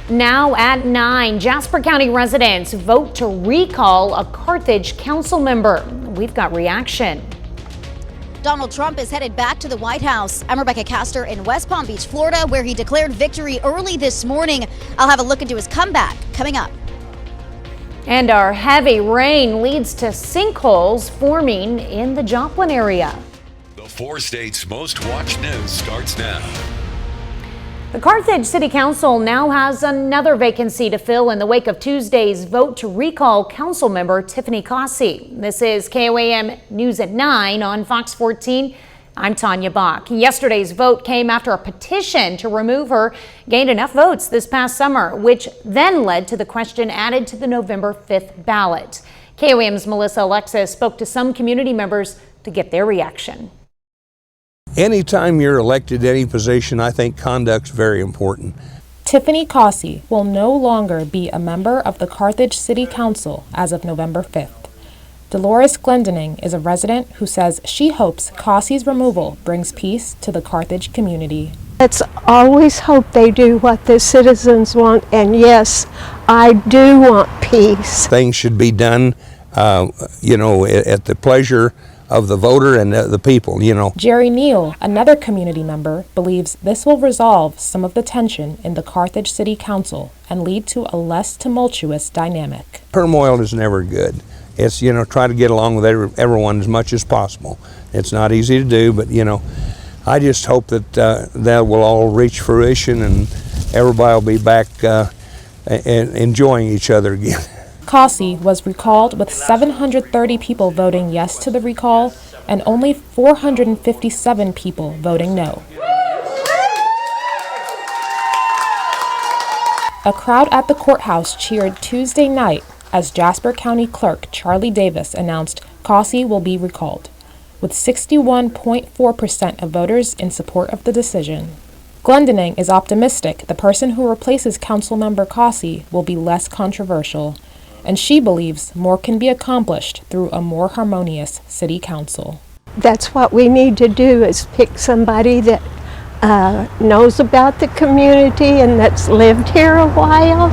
Now at 9, Jasper County residents vote to recall a Carthage council member. We've got reaction. Donald Trump is headed back to the White House. I'm Rebecca Castor in West Palm Beach, Florida, where he declared victory early this morning. I'll have a look into his comeback coming up. And our heavy rain leads to sinkholes forming in the Joplin area. The 4 states' most watched news starts now. The Carthage City Council now has another vacancy to fill in the wake of Tuesday's vote to recall council member Tiffany Cossey. This is KOAM News at 9 on Fox 14. I'm Tanya Bach. Yesterday's vote came after a petition to remove her gained enough votes this past summer, which then led to the question added to the November 5th ballot. KOAM's Melissa Alexis spoke to some community members to get their reaction. Anytime you're elected to any position, I think conduct's very important. Tiffany Cossey will no longer be a member of the Carthage City Council as of November 5th. Dolores Glendening is a resident who says she hopes Cossey's removal brings peace to the Carthage community. Let's always hope they do what the citizens want, and yes, I do want peace. Things should be done, at the pleasure of the voter and the people, Jerry Neal, another community member, believes this will resolve some of the tension in the Carthage City Council and lead to a less tumultuous dynamic. Turmoil is never good. It's, try to get along with everyone as much as possible. It's not easy to do, but, I just hope that that will all reach fruition and everybody will be back and enjoying each other again. Cossey was recalled with 730 people voting yes to the recall and only 457 people voting no. A crowd at the courthouse cheered Tuesday night as Jasper County Clerk Charlie Davis announced Cossey will be recalled, with 61.4% of voters in support of the decision. Glendening is optimistic the person who replaces Councilmember Cossey will be less controversial, and she believes more can be accomplished through a more harmonious city council. That's what we need to do, is pick somebody that knows about the community and that's lived here a while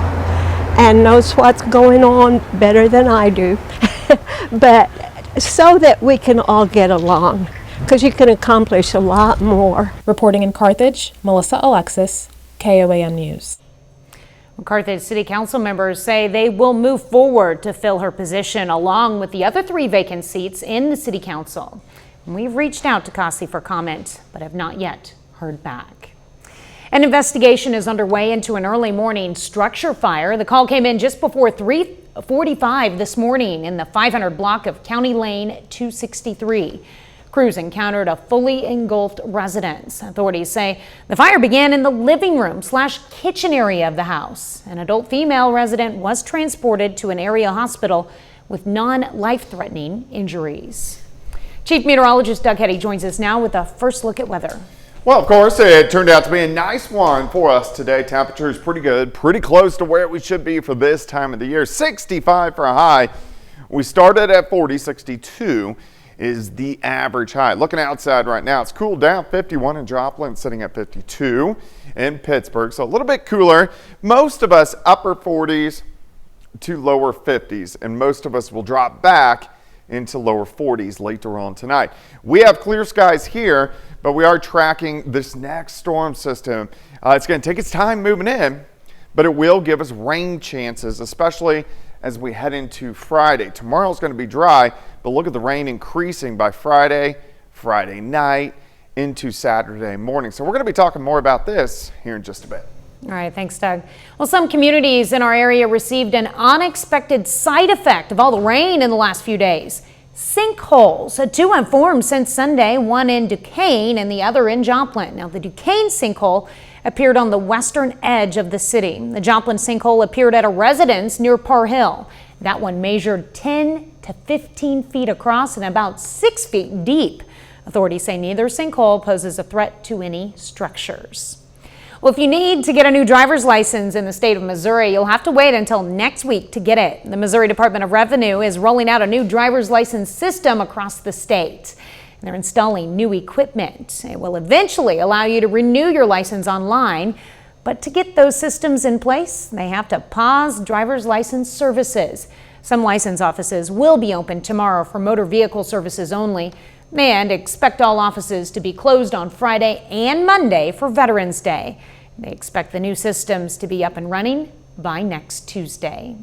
and knows what's going on better than I do, but so that we can all get along, because you can accomplish a lot more. Reporting in Carthage, Melissa Alexis, KOAM News. Carthage City Council members say they will move forward to fill her position along with the other 3 vacant seats in the City Council. We've reached out to Cossey for comment, but have not yet heard back. An investigation is underway into an early morning structure fire. The call came in just before 3:45 this morning in the 500 block of County Lane 263. Crews encountered a fully engulfed residence. Authorities say the fire began in the living room / kitchen area of the house. An adult female resident was transported to an area hospital with non-life-threatening injuries. Chief Meteorologist Doug Hetty joins us now with a first look at weather. Well, of course, it turned out to be a nice one for us today. Temperature is pretty good, pretty close to where we should be for this time of the year. 65 for a high. We started at 40, 62. Is the average high. Looking outside right now, it's cooled down. 51 in Joplin, sitting at 52 in Pittsburgh, so a little bit cooler. Most of us upper 40s to lower 50s, and most of us will drop back into lower 40s later on tonight. We have clear skies here, but we are tracking this next storm system. It's going to take its time moving in, but it will give us rain chances, especially as we head into Friday. Tomorrow's going to be dry, but look at the rain increasing by Friday night into Saturday morning. So we're going to be talking more about this here in just a bit. All right, thanks, Doug. Well, some communities in our area received an unexpected side effect of all the rain in the last few days. Sinkholes. 2 have formed since Sunday, one in Duquesne and the other in Joplin. Now, the Duquesne sinkhole appeared on the western edge of the city. The Joplin sinkhole appeared at a residence near Parr Hill. That one measured 10 to 15 feet across and about 6 feet deep. Authorities say neither sinkhole poses a threat to any structures. Well, if you need to get a new driver's license in the state of Missouri, you'll have to wait until next week to get it. The Missouri Department of Revenue is rolling out a new driver's license system across the state. They're installing new equipment. It will eventually allow you to renew your license online, But to get those systems in place, they have to pause driver's license services. Some license offices will be open tomorrow for motor vehicle services only, and expect all offices to be closed on Friday and Monday for Veterans Day. They expect the new systems to be up and running by next Tuesday.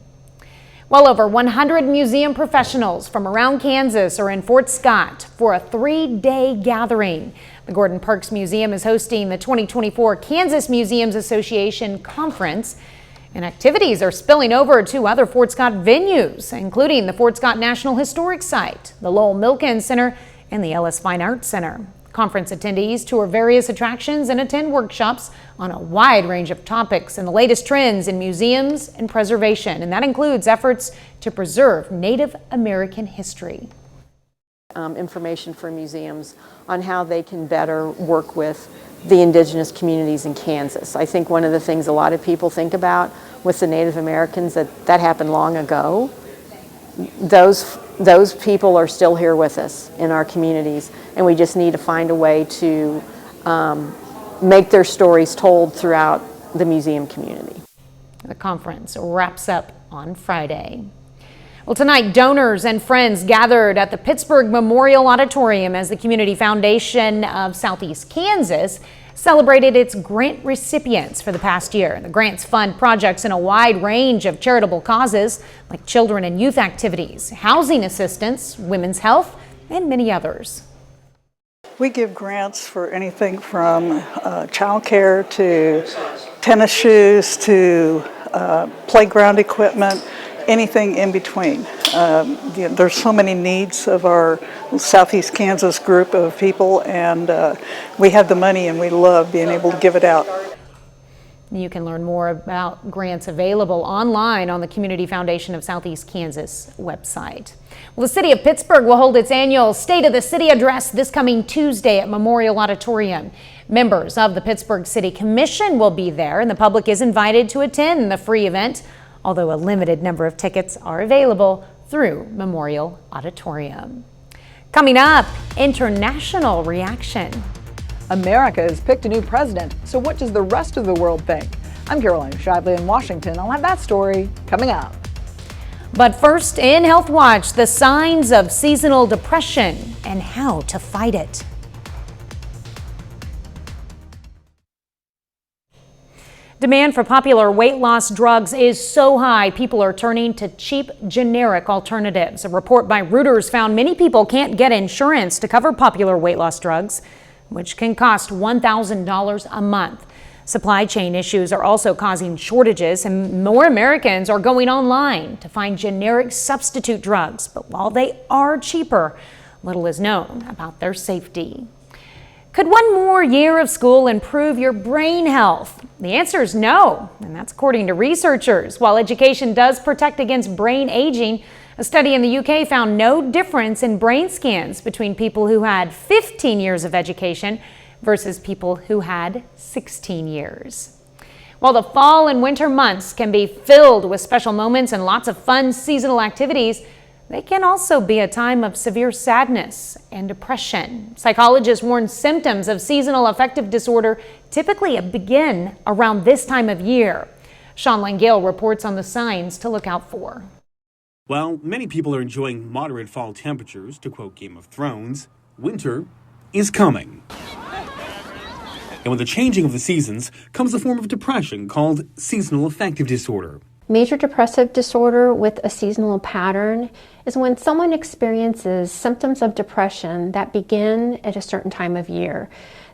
Well over 100 museum professionals from around Kansas are in Fort Scott for a 3-day gathering. The Gordon Parks Museum is hosting the 2024 Kansas Museums Association Conference, and activities are spilling over to other Fort Scott venues, including the Fort Scott National Historic Site, the Lowell Milken Center, and the Ellis Fine Arts Center. Conference attendees tour various attractions and attend workshops on a wide range of topics and the latest trends in museums and preservation, and that includes efforts to preserve Native American history. Information for museums on how they can better work with the indigenous communities in Kansas. I think one of the things a lot of people think about with the Native Americans that happened long ago, those people are still here with us in our communities, and we just need to find a way to make their stories told throughout the museum community. The conference wraps up on Friday. Well, tonight, donors and friends gathered at the Pittsburgh Memorial Auditorium as the Community Foundation of Southeast Kansas celebrated its grant recipients for the past year. The grants fund projects in a wide range of charitable causes like children and youth activities, housing assistance, women's health, and many others. We give grants for anything from child care to tennis shoes to playground equipment, anything in between. There's so many needs of our Southeast Kansas group of people, and we have the money and we love being able to give it out. You can learn more about grants available online on the Community Foundation of Southeast Kansas website. Well, the City of Pittsburgh will hold its annual State of the City address this coming Tuesday at Memorial Auditorium. Members of the Pittsburgh City Commission will be there, and the public is invited to attend the free event, although a limited number of tickets are available through Memorial Auditorium. Coming up, international reaction. America has picked a new president, so what does the rest of the world think? I'm Caroline Shively in Washington. I'll have that story coming up. But first, in Health Watch, the signs of seasonal depression and how to fight it. Demand for popular weight loss drugs is so high, people are turning to cheap, generic alternatives. A report by Reuters found many people can't get insurance to cover popular weight loss drugs, which can cost $1,000 a month. Supply chain issues are also causing shortages, and more Americans are going online to find generic substitute drugs. But while they are cheaper, little is known about their safety. Could one more year of school improve your brain health? The answer is no, and that's according to researchers. While education does protect against brain aging, a study in the UK found no difference in brain scans between people who had 15 years of education versus people who had 16 years. While the fall and winter months can be filled with special moments and lots of fun seasonal activities, they can also be a time of severe sadness and depression. Psychologists warn symptoms of seasonal affective disorder typically begin around this time of year. Sean Langale reports on the signs to look out for. While many people are enjoying moderate fall temperatures, to quote Game of Thrones, winter is coming. And with the changing of the seasons comes a form of depression called seasonal affective disorder. Major depressive disorder with a seasonal pattern is when someone experiences symptoms of depression that begin at a certain time of year.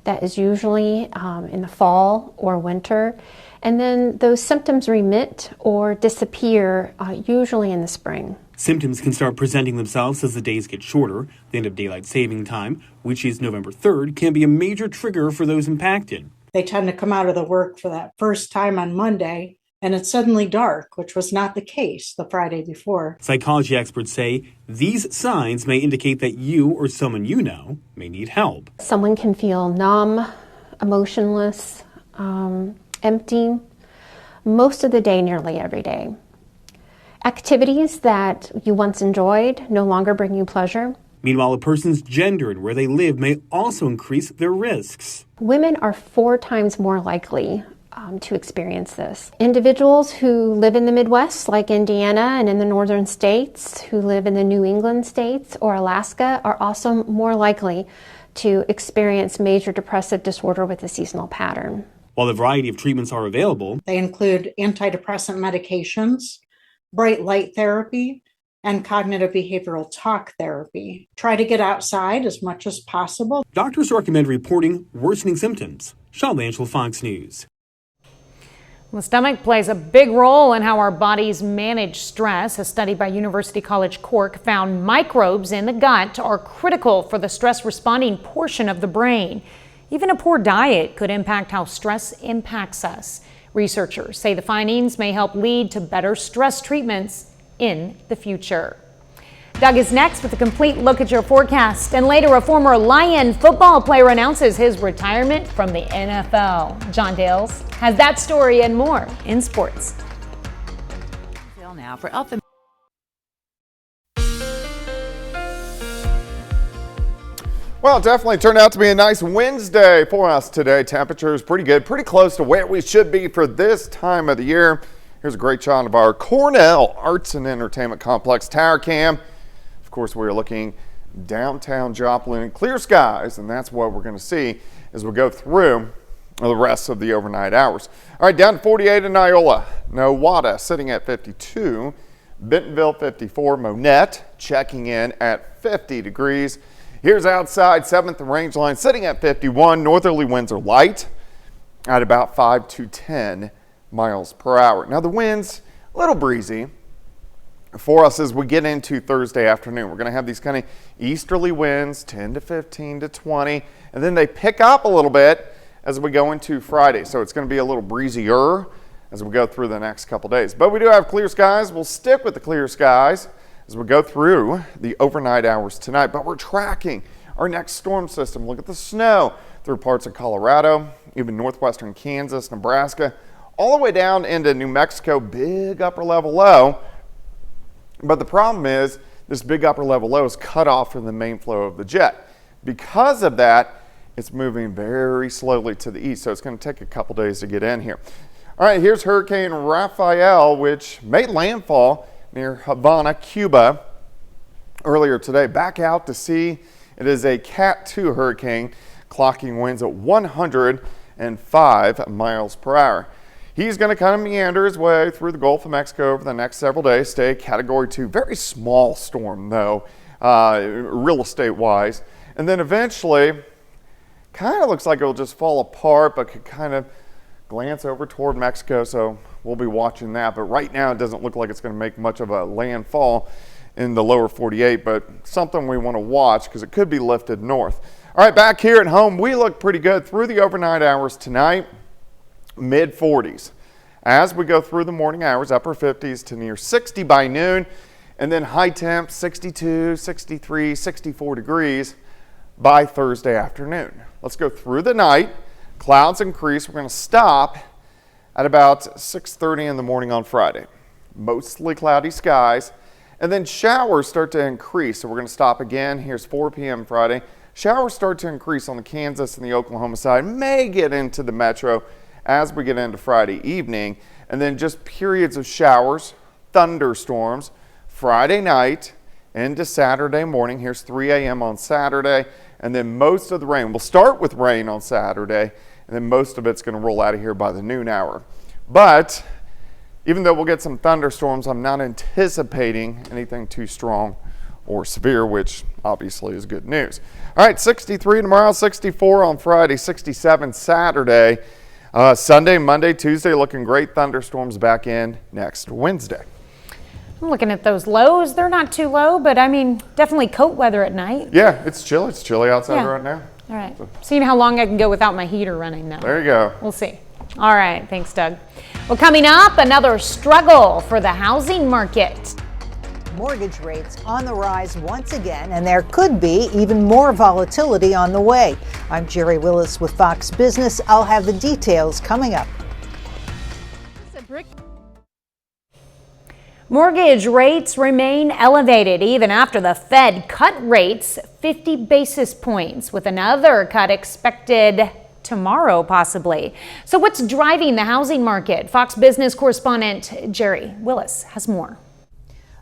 That is usually in the fall or winter, and then those symptoms remit or disappear usually in the spring. Symptoms can start presenting themselves as the days get shorter. The end of daylight saving time, which is November 3rd, can be a major trigger for those impacted. They tend to come out of the work for that first time on Monday, and it's suddenly dark, which was not the case the Friday before. Psychology experts say these signs may indicate that you or someone you know may need help. Someone can feel numb, emotionless, empty, most of the day, nearly every day. Activities that you once enjoyed no longer bring you pleasure. Meanwhile, a person's gender and where they live may also increase their risks. Women are 4 times more likely to experience this. Individuals who live in the Midwest, like Indiana, and in the northern states, who live in the New England states or Alaska, are also more likely to experience major depressive disorder with a seasonal pattern. While a variety of treatments are available, They include antidepressant medications, bright light therapy, and cognitive behavioral talk therapy. Try to get outside as much as possible. doctors recommend reporting worsening symptoms. Sean Lanchel, Fox News. The stomach plays a big role in how our bodies manage stress. A study by University College Cork found microbes in the gut are critical for the stress responding portion of the brain. Even a poor diet could impact how stress impacts us. Researchers say the findings may help lead to better stress treatments in the future. Doug is next with a complete look at your forecast. And later, a former Lion football player announces his retirement from the NFL. John Dales has that story and more in sports. Now for Alpha. Well, it definitely turned out to be a nice Wednesday for us today. Temperatures pretty good, pretty close to where we should be for this time of the year. Here's a great shot of our Cornell Arts and Entertainment Complex tower cam. Of course, we're looking downtown Joplin, clear skies, and that's what we're going to see as we go through the rest of the overnight hours. All right, down to 48 in Iola. Nowata sitting at 52. Bentonville 54. Monette checking in at 50 degrees. Here's outside 7th and Rangeline sitting at 51. Northerly winds are light at about 5 to 10 miles per hour. Now the winds a little breezy for us as we get into Thursday afternoon. We're going to have these kind of easterly winds, 10 to 15 to 20, and then they pick up a little bit as we go into Friday. So it's going to be a little breezier as we go through the next couple days. But we do have clear skies. We'll stick with the clear skies as we go through the overnight hours tonight. But we're tracking our next storm system. Look at the snow through parts of Colorado, even northwestern Kansas, Nebraska, all the way down into New Mexico, big upper level low. But the problem is this big upper level low is cut off from the main flow of the jet. Because of that, it's moving very slowly to the east, so it's going to take a couple days to get in here. All right, here's Hurricane Rafael, which made landfall near Havana, Cuba earlier today. Back out to sea. It is a Cat 2 hurricane, clocking winds at 105 miles per hour. He's going to kind of meander his way through the Gulf of Mexico over the next several days. Stay Category 2. Very small storm, though, real estate-wise. And then eventually, kind of looks like it'll just fall apart, but could kind of glance over toward Mexico. So we'll be watching that. But right now, it doesn't look like it's going to make much of a landfall in the lower 48, but something we want to watch because it could be lifted north. All right, back here at home, we look pretty good through the overnight hours tonight. Mid-40s. As we go through the morning hours, upper 50s to near 60 by noon, and then high temps 62, 63, 64 degrees by Thursday afternoon. Let's go through the night. Clouds increase. We're going to stop at about 6:30 in the morning on Friday. Mostly cloudy skies, and then showers start to increase. So we're going to stop again. Here's 4 p.m. Friday. Showers start to increase on the Kansas and the Oklahoma side. May get into the metro as we get into Friday evening, and then just periods of showers, thunderstorms, Friday night into Saturday morning. Here's 3 a.m. on Saturday, and then most of the rain. We'll start with rain on Saturday, and then most of it's going to roll out of here by the noon hour. But even though we'll get some thunderstorms, I'm not anticipating anything too strong or severe, which obviously is good news. All right, 63 tomorrow, 64 on Friday, 67 Saturday. Sunday, Monday, Tuesday looking great. Thunderstorms back in next Wednesday. I'm looking at those lows. They're not too low, but I mean, definitely coat weather at night. Yeah, it's chilly. It's chilly outside right now. All right. Seeing how long I can go without my heater running now. There you go. We'll see. All right. Thanks, Doug. Well, coming up, another struggle for the housing market. Mortgage rates on the rise once again, and there could be even more volatility on the way. I'm Jerry Willis with Fox Business. I'll have the details coming up. Mortgage rates remain elevated even after the Fed cut rates 50 basis points, with another cut expected tomorrow, possibly. So what's driving the housing market? Fox Business correspondent Jerry Willis has more.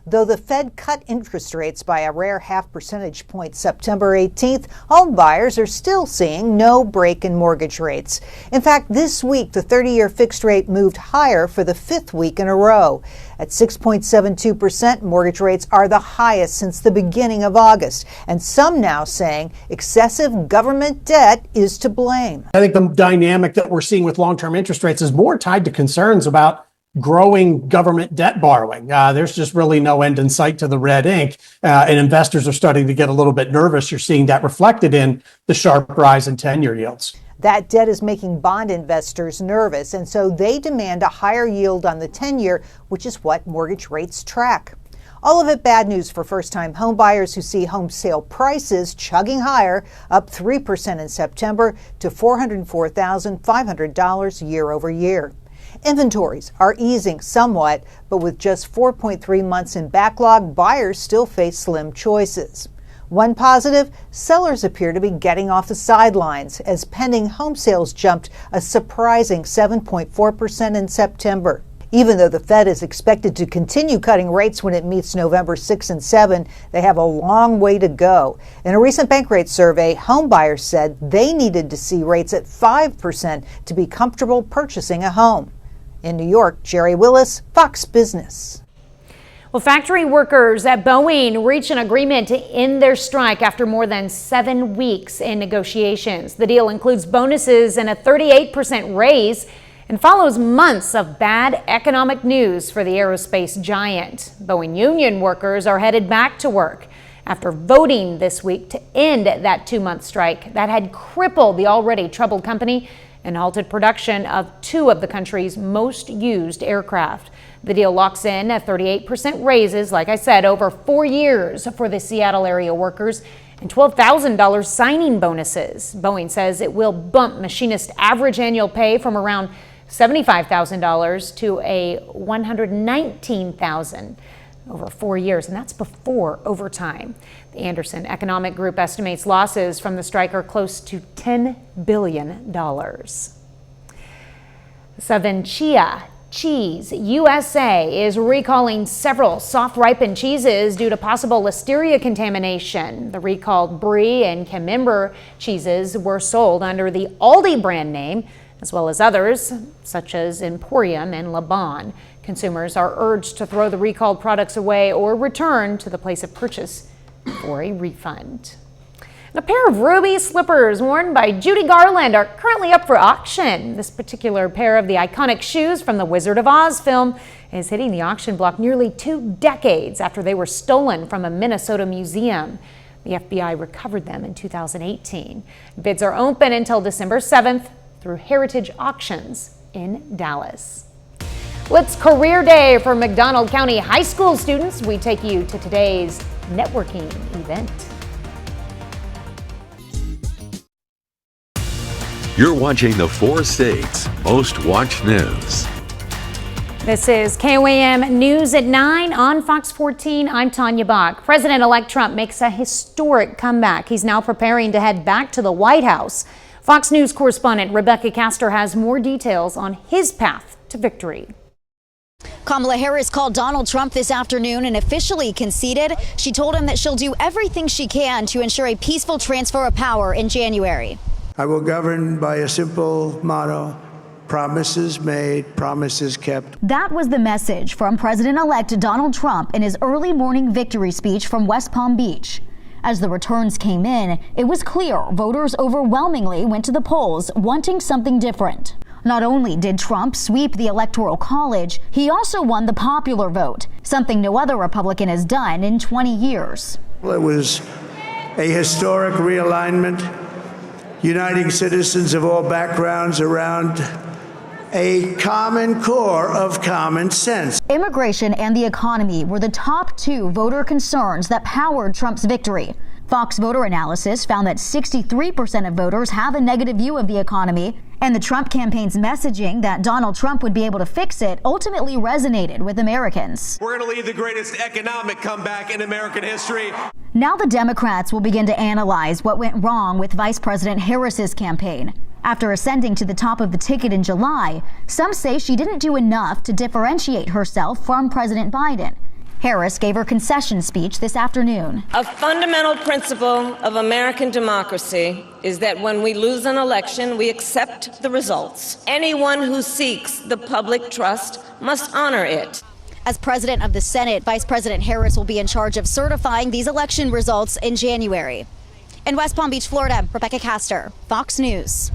Though the Fed cut interest rates by a rare 0.5 percentage point September 18th, home buyers are still seeing no break in mortgage rates. In fact, this week, the 30-year fixed rate moved higher for the 5th week in a row. At 6.72%, mortgage rates are the highest since the beginning of August, and some now saying excessive government debt is to blame. I think the dynamic that we're seeing with long-term interest rates is more tied to concerns about growing government debt borrowing. There's just really no end in sight to the red ink, and investors are starting to get a little bit nervous. You're seeing that reflected in the sharp rise in 10-year yields. That debt is making bond investors nervous, and so they demand a higher yield on the 10-year, which is what mortgage rates track. All of it bad news for first-time home buyers who see home sale prices chugging higher, up 3% in September to $404,500 year over year. Inventories are easing somewhat, but with just 4.3 months in backlog, buyers still face slim choices. One positive, sellers appear to be getting off the sidelines as pending home sales jumped a surprising 7.4% in September. Even though the Fed is expected to continue cutting rates when it meets November 6 and 7, they have a long way to go. In a recent bank rate survey, home buyers said they needed to see rates at 5% to be comfortable purchasing a home. In New York, Jerry Willis, Fox Business. Well, factory workers at Boeing reached an agreement to end their strike after more than 7 weeks in negotiations. The deal includes bonuses and a 38% raise and follows months of bad economic news for the aerospace giant. Boeing union workers are headed back to work after voting this week to end that 2-month strike that had crippled the already troubled company and halted production of 2 of the country's most used aircraft. The deal locks in a 38% raises, like I said, over 4 years for the Seattle area workers and $12,000 signing bonuses. Boeing says it will bump machinist average annual pay from around $75,000 to a $119,000 over 4 years, and that's before overtime. The Anderson Economic Group estimates losses from the strike are close to $10 billion. Savencia Cheese USA is recalling several soft ripened cheeses due to possible listeria contamination. The recalled brie and camembert cheeses were sold under the Aldi brand name, as well as others such as Emporium and Le Bon. Consumers are urged to throw the recalled products away or return to the place of purchase for a refund. And a pair of ruby slippers worn by Judy Garland are currently up for auction. This particular pair of the iconic shoes from the Wizard of Oz film is hitting the auction block nearly 2 decades after they were stolen from a Minnesota museum. The FBI recovered them in 2018. Bids are open until December 7th through Heritage Auctions in Dallas. Well, it's career day for McDonald County high school students. We take you to today's networking event. You're watching the 4 states' most watched news. This is KOAM News at 9 on Fox 14. I'm Tanya Bach. President-elect Trump makes a historic comeback. He's now preparing to head back to the White House. Fox News correspondent Rebecca Castor has more details on his path to victory. Kamala Harris called Donald Trump this afternoon and officially conceded. She told him that she'll do everything she can to ensure a peaceful transfer of power in January. I will govern by a simple motto: promises made, promises kept. That was the message from President-elect Donald Trump in his early morning victory speech from West Palm Beach. As the returns came in, it was clear voters overwhelmingly went to the polls wanting something different. Not only did Trump sweep the Electoral College, he also won the popular vote, something no other Republican has done in 20 years. It was a historic realignment, uniting citizens of all backgrounds around a common core of common sense. Immigration and the economy were the top 2 voter concerns that powered Trump's victory. Fox voter analysis found that 63% of voters have a negative view of the economy, and the Trump campaign's messaging that Donald Trump would be able to fix it ultimately resonated with Americans. We're going to lead the greatest economic comeback in American history. Now the Democrats will begin to analyze what went wrong with Vice President Harris's campaign. After ascending to the top of the ticket in July, some say she didn't do enough to differentiate herself from President Biden. Harris gave her concession speech this afternoon. A fundamental principle of American democracy is that when we lose an election, we accept the results. Anyone who seeks the public trust must honor it. As president of the Senate, Vice President Harris will be in charge of certifying these election results in January. In West Palm Beach, Florida, Rebecca Castor, Fox News.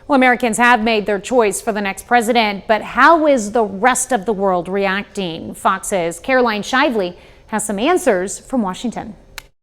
Well, Americans have made their choice for the next president, but how is the rest of the world reacting? Fox's Caroline Shively has some answers from Washington.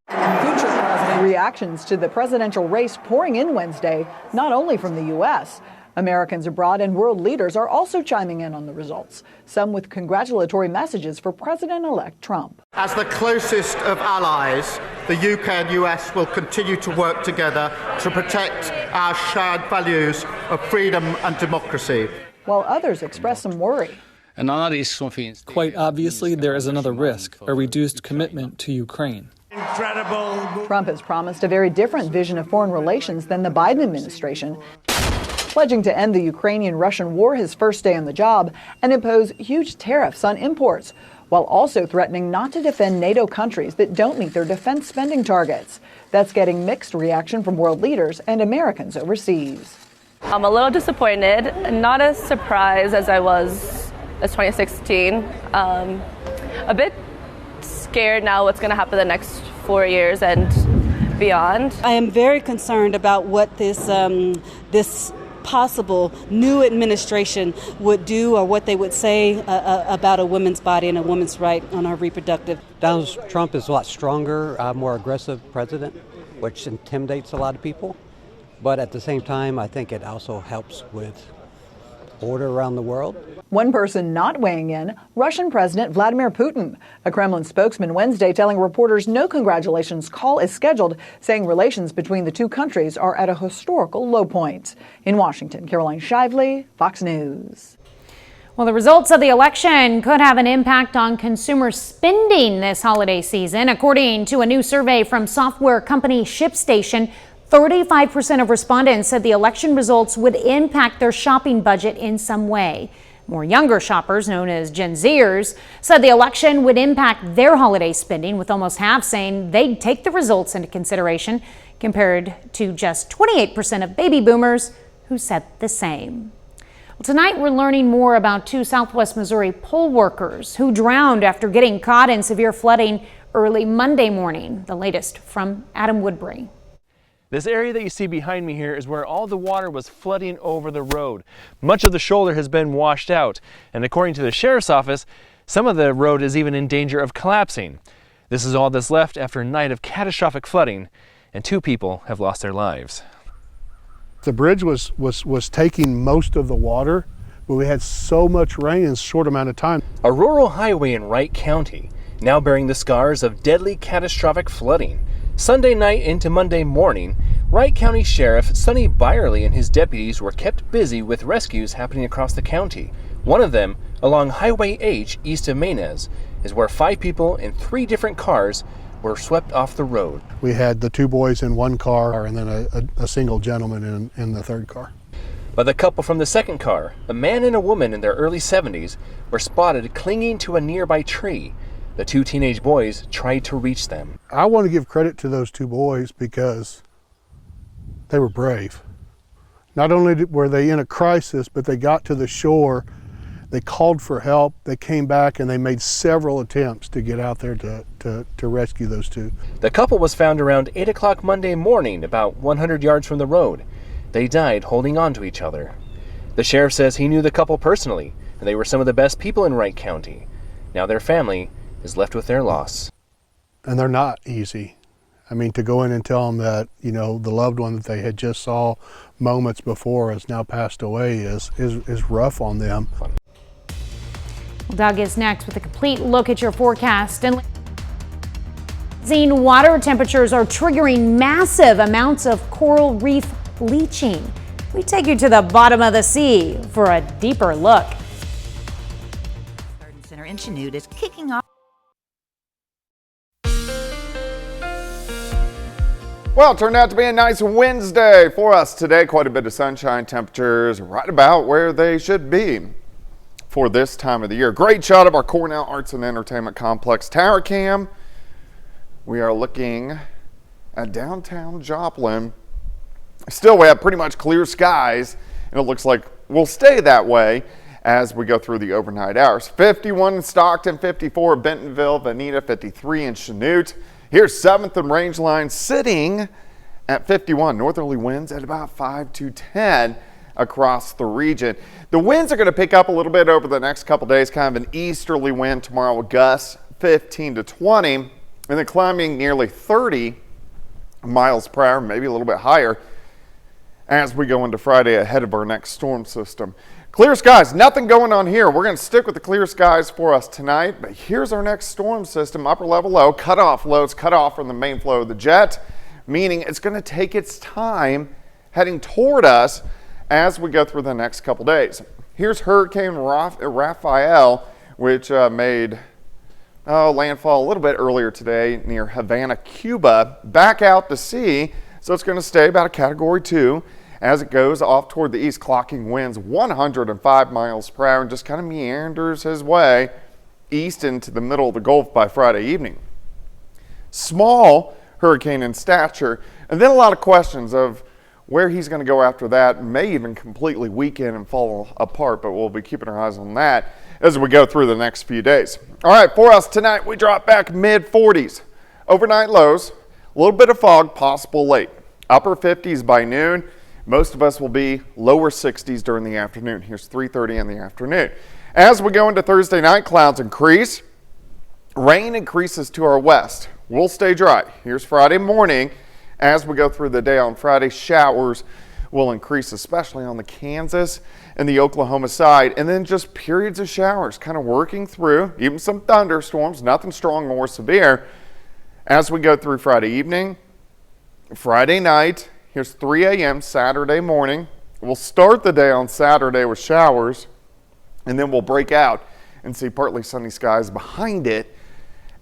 Future president reactions to the presidential race pouring in Wednesday, not only from the U.S. Americans abroad and world leaders are also chiming in on the results, some with congratulatory messages for President-elect Trump. As the closest of allies, the UK and US will continue to work together to protect our shared values of freedom and democracy. While others express some worry. Quite obviously, there is another risk, a reduced commitment to Ukraine. Incredible. Trump has promised a very different vision of foreign relations than the Biden administration, pledging to end the Ukrainian-Russian war his first day on the job and impose huge tariffs on imports, while also threatening not to defend NATO countries that don't meet their defense spending targets. That's getting mixed reaction from world leaders and Americans overseas. I'm a little disappointed, not as surprised as I was as 2016. A bit scared now what's going to happen the next 4 years and beyond. I am very concerned about what this possible new administration would do or what they would say about a woman's body and a woman's right on her reproductive. Donald Trump is a lot stronger, more aggressive president, which intimidates a lot of people. But at the same time, I think it also helps with order around the world. One person not weighing in, Russian President Vladimir Putin. A Kremlin spokesman Wednesday telling reporters no congratulations call is scheduled, saying relations between the two countries are at a historical low point. In Washington, Caroline Shively, Fox News. Well, the results of the election could have an impact on consumer spending this holiday season. According to a new survey from software company ShipStation, 35% of respondents said the election results would impact their shopping budget in some way. More younger shoppers, known as Gen Zers, said the election would impact their holiday spending, with almost half saying they'd take the results into consideration, compared to just 28% of baby boomers who said the same. Well, tonight we're learning more about two Southwest Missouri poll workers who drowned after getting caught in severe flooding early Monday morning. The latest from Adam Woodbury. This area that you see behind me here is where all the water was flooding over the road. Much of the shoulder has been washed out, and according to the sheriff's office, some of the road is even in danger of collapsing. This is all that's left after a night of catastrophic flooding, and 2 people have lost their lives. The bridge was taking most of the water, but we had so much rain in a short amount of time. A rural highway in Wright County, now bearing the scars of deadly catastrophic flooding. Sunday night into Monday morning, Wright County Sheriff Sonny Byerly and his deputies were kept busy with rescues happening across the county. One of them, along Highway H east of Maynes, is where 5 people in 3 different cars were swept off the road. We had the 2 boys in one car and then a single gentleman in the 3rd car. But the couple from the second car, a man and a woman in their early 70s, were spotted clinging to a nearby tree. The 2 teenage boys tried to reach them. I want to give credit to those 2 boys because they were brave. Not only were they in a crisis, but they got to the shore, they called for help, they came back, and they made several attempts to get out there to rescue those 2. The couple was found around 8 o'clock Monday morning, about 100 yards from the road. They died holding on to each other. The sheriff says he knew the couple personally, and they were some of the best people in Wright County. Now their family is left with their loss. And they're not easy. I mean, to go in and tell them that, you know, the loved one that they had just saw moments before has now passed away is rough on them. Well, Doug is next with a complete look at your forecast. And rising water temperatures are triggering massive amounts of coral reef bleaching. We take you to the bottom of the sea for a deeper look. Garden Center in Chanute is kicking off. Well, it turned out to be a nice Wednesday for us today. Quite a bit of sunshine, temperatures right about where they should be for this time of the year. Great shot of our Cornell Arts and Entertainment Complex tower cam. We are looking at downtown Joplin. Still, we have pretty much clear skies, and it looks like we'll stay that way as we go through the overnight hours. 51 in Stockton, 54 in Bentonville, Veneta, 53 in Chanute. Here's 7th and Rangeline sitting at 51. Northerly winds at about 5 to 10 across the region. The winds are going to pick up a little bit over the next couple days, kind of an easterly wind tomorrow with gusts 15 to 20, and then climbing nearly 30 miles per hour, maybe a little bit higher, as we go into Friday ahead of our next storm system. Clear skies, nothing going on here. We're going to stick with the clear skies for us tonight, but here's our next storm system, upper level low, cutoff lows, cut off from the main flow of the jet, meaning it's going to take its time heading toward us as we go through the next couple days. Here's Hurricane Raphael, which made landfall a little bit earlier today near Havana, Cuba, back out to sea, so it's going to stay about a Category 2 as it goes off toward the east, clocking winds 105 miles per hour and just kind of meanders his way east into the middle of the Gulf by Friday evening. Small hurricane in stature, and then a lot of questions of where he's going to go after that, may even completely weaken and fall apart, but we'll be keeping our eyes on that as we go through the next few days. All right, for us tonight, we drop back mid-40s. Overnight lows, a little bit of fog, possible late. Upper 50s by noon. Most of us will be lower 60s during the afternoon. Here's 3:30 in the afternoon. As we go into Thursday night, clouds increase. Rain increases to our west. We'll stay dry. Here's Friday morning. As we go through the day on Friday, showers will increase, especially on the Kansas and the Oklahoma side. And then just periods of showers kind of working through, even some thunderstorms, nothing strong or severe. As we go through Friday evening, Friday night, here's 3 a.m. Saturday morning. We'll start the day on Saturday with showers, and then we'll break out and see partly sunny skies behind it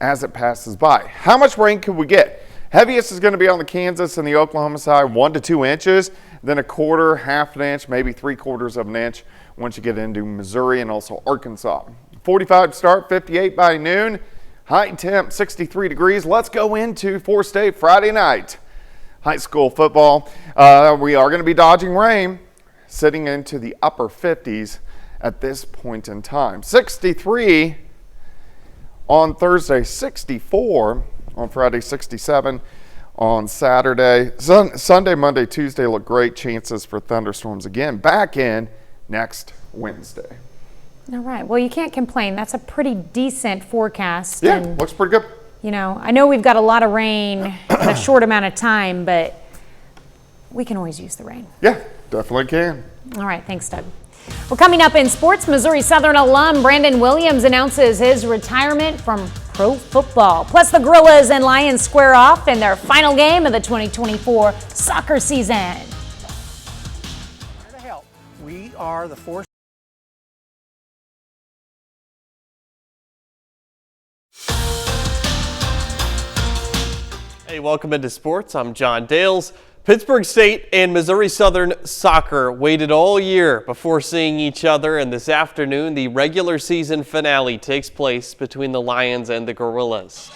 as it passes by. How much rain could we get? Heaviest is going to be on the Kansas and the Oklahoma side, 1 to 2 inches, then a quarter, half an inch, maybe 3/4 of an inch once you get into Missouri and also Arkansas. 45 start, 58 by noon, high temp 63 degrees. Let's go into four-state Friday night. High school football, we are going to be dodging rain, sitting into the upper 50s at this point in time. 63 on Thursday, 64 on Friday, 67 on Saturday. Sunday, Monday, Tuesday look great. Chances for thunderstorms again back in next Wednesday. All right. Well, you can't complain. That's a pretty decent forecast. Yeah, and looks pretty good. you know, I know we've got a lot of rain in a short amount of time, but we can always use the rain. Yeah, definitely can. All right, thanks, Doug. Well, coming up in sports, Missouri Southern alum Brandon Williams announces his retirement from pro football. Plus, the Gorillas and Lions square off in their final game of the 2024 soccer season. Here to help, we are the force. Hey, welcome into sports. I'm John Dales. Pittsburgh State and Missouri Southern soccer waited all year before seeing each other, and this afternoon the regular season finale takes place between the Lions and the Gorillas.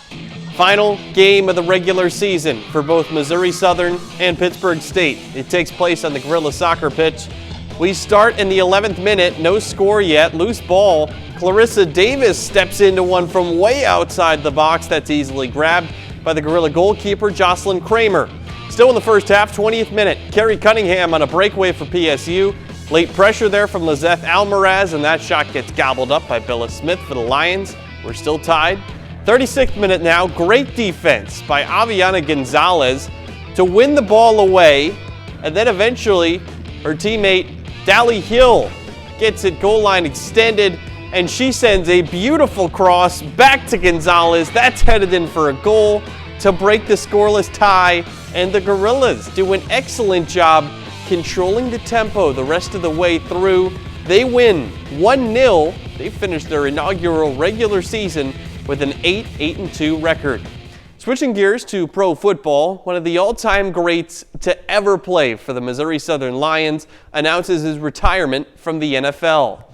Final game of the regular season for both Missouri Southern and Pittsburgh State. It takes place on the Gorilla soccer pitch. We start in the 11th minute, no score yet, loose ball. Clarissa Davis steps into one from way outside the box that's easily grabbed by the Gorilla goalkeeper Jocelyn Kramer. Still in the first half, 20th minute, Kerry Cunningham on a breakaway for PSU. Late pressure there from Lizeth Almaraz, and that shot gets gobbled up by Billa Smith for the Lions. We're still tied. 36th minute now, great defense by Aviana Gonzalez to win the ball away, and then eventually her teammate Dally Hill gets it goal line extended, and she sends a beautiful cross back to Gonzalez. That's headed in for a goal to break the scoreless tie, and the Gorillas do an excellent job controlling the tempo the rest of the way through. They win 1-0. They finish their inaugural regular season with an 8-8-2 record. Switching gears to pro football, one of the all-time greats to ever play for the Missouri Southern Lions announces his retirement from the NFL.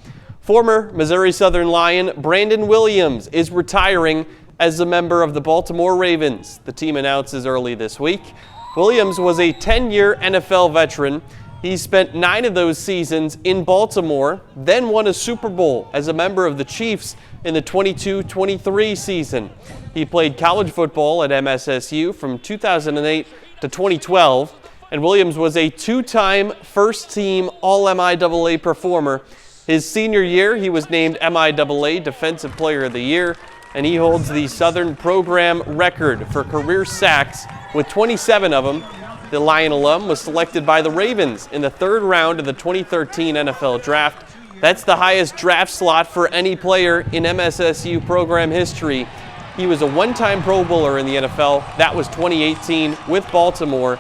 Former Missouri Southern Lion Brandon Williams is retiring as a member of the Baltimore Ravens, the team announces early this week. Williams was a 10-year NFL veteran. He spent 9 of those seasons in Baltimore, then won a Super Bowl as a member of the Chiefs in the 22-23 season. He played college football at MSSU from 2008 to 2012, and Williams was a 2-time first-team All-MIAA performer. His senior year, he was named MIAA Defensive Player of the Year, and he holds the Southern program record for career sacks with 27 of them. The Lion alum was selected by the Ravens in the 3rd round of the 2013 NFL Draft. That's the highest draft slot for any player in MSSU program history. He was a 1-time Pro Bowler in the NFL. That was 2018 with Baltimore.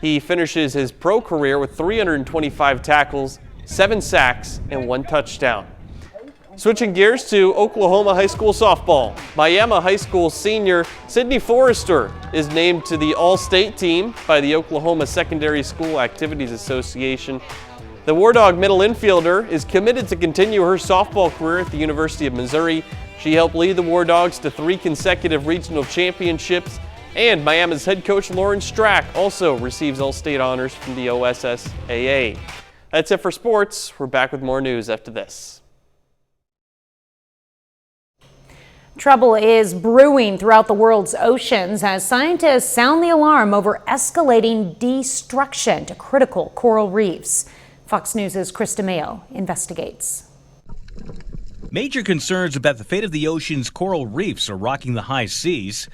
He finishes his pro career with 325 tackles, 7 sacks, and 1 touchdown. Switching gears to Oklahoma high school softball. Miami High School senior Sydney Forrester is named to the All-State team by the Oklahoma Secondary School Activities Association. The War Dog middle infielder is committed to continue her softball career at the University of Missouri. She helped lead the War Dogs to 3 consecutive regional championships, and Miami's head coach Lauren Strack also receives All-State honors from the OSSAA. That's it for sports. We're back with more news after this. Trouble is brewing throughout the world's oceans as scientists sound the alarm over escalating destruction to critical coral reefs. Fox News' Chris DeMeo investigates. Major concerns about the fate of the ocean's coral reefs are rocking the high seas.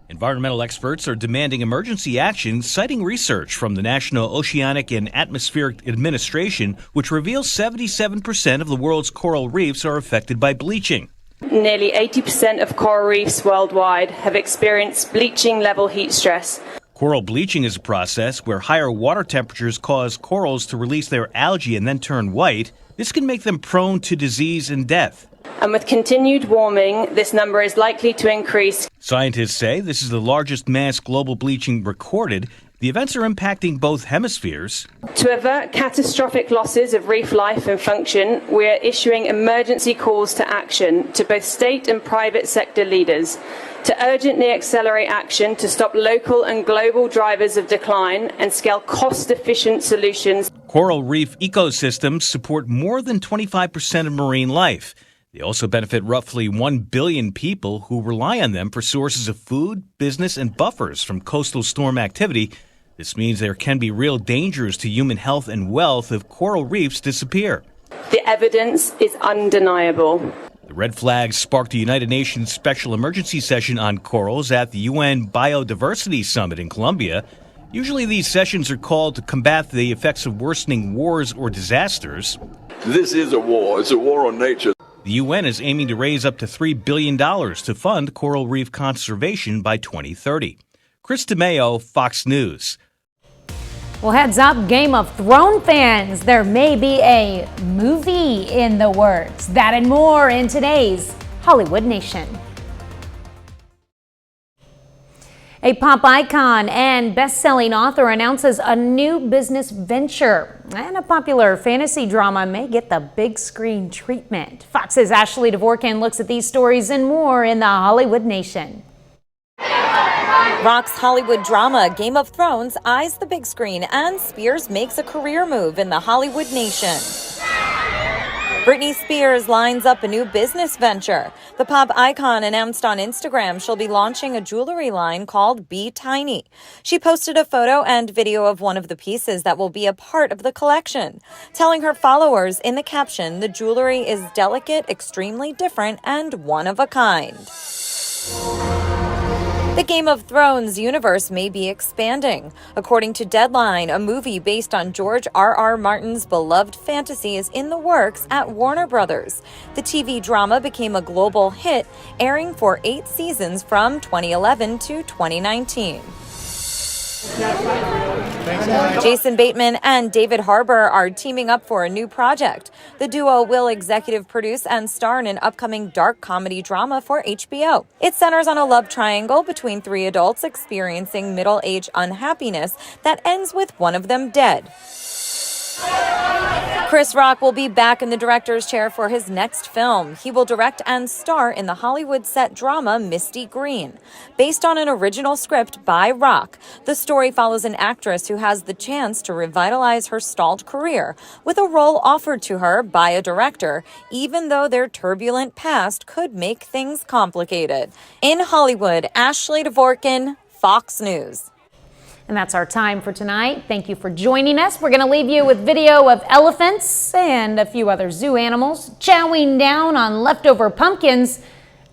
Environmental experts are demanding emergency action, citing research from the National Oceanic and Atmospheric Administration, which reveals 77% of the world's coral reefs are affected by bleaching. Nearly 80% of coral reefs worldwide have experienced bleaching level heat stress. Coral bleaching is a process where higher water temperatures cause corals to release their algae and then turn white. This can make them prone to disease and death. And with continued warming, this number is likely to increase. Scientists say this is the largest mass global bleaching recorded. The events are impacting both hemispheres. To avert catastrophic losses of reef life and function, we are issuing emergency calls to action to both state and private sector leaders to urgently accelerate action to stop local and global drivers of decline and scale cost-efficient solutions. Coral reef ecosystems support more than 25% of marine life. They also benefit roughly 1 billion people who rely on them for sources of food, business, and buffers from coastal storm activity. This means there can be real dangers to human health and wealth if coral reefs disappear. The evidence is undeniable. The red flags sparked a United Nations special emergency session on corals at the UN Biodiversity Summit in Colombia. Usually these sessions are called to combat the effects of worsening wars or disasters. This is a war. It's a war on nature. The UN is aiming to raise up to $3 billion to fund coral reef conservation by 2030. Chris DeMeo, Fox News. Well, heads up, Game of Thrones fans. There may be a movie in the works. That and more in today's Hollywood Nation. A pop icon and best-selling author announces a new business venture, and a popular fantasy drama may get the big screen treatment. Fox's Ashley Dvorkin looks at these stories and more in the Hollywood Nation. Rock's Hollywood drama Game of Thrones eyes the big screen, and Spears makes a career move in the Hollywood Nation. Britney Spears lines up a new business venture. The pop icon announced on Instagram she'll be launching a jewelry line called Be Tiny. She posted a photo and video of one of the pieces that will be a part of the collection, telling her followers in the caption the jewelry is delicate, extremely different, and one of a kind. The Game of Thrones universe may be expanding. According to Deadline, a movie based on George R.R. Martin's beloved fantasy is in the works at Warner Brothers. The TV drama became a global hit, airing for 8 seasons from 2011 to 2019. Jason Bateman and David Harbour are teaming up for a new project. The duo will executive produce and star in an upcoming dark comedy drama for HBO. It centers on a love triangle between three adults experiencing middle-age unhappiness that ends with one of them dead. Chris Rock will be back in the director's chair for his next film. He will direct and star in the Hollywood set drama Misty Green. Based on an original script by Rock, the story follows an actress who has the chance to revitalize her stalled career with a role offered to her by a director, even though their turbulent past could make things complicated. In Hollywood, Ashley Dvorkin, Fox News. And that's our time for tonight. Thank you for joining us. We're going to leave you with video of elephants and a few other zoo animals chowing down on leftover pumpkins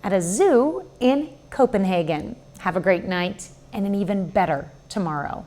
at a zoo in Copenhagen. Have a great night and an even better tomorrow.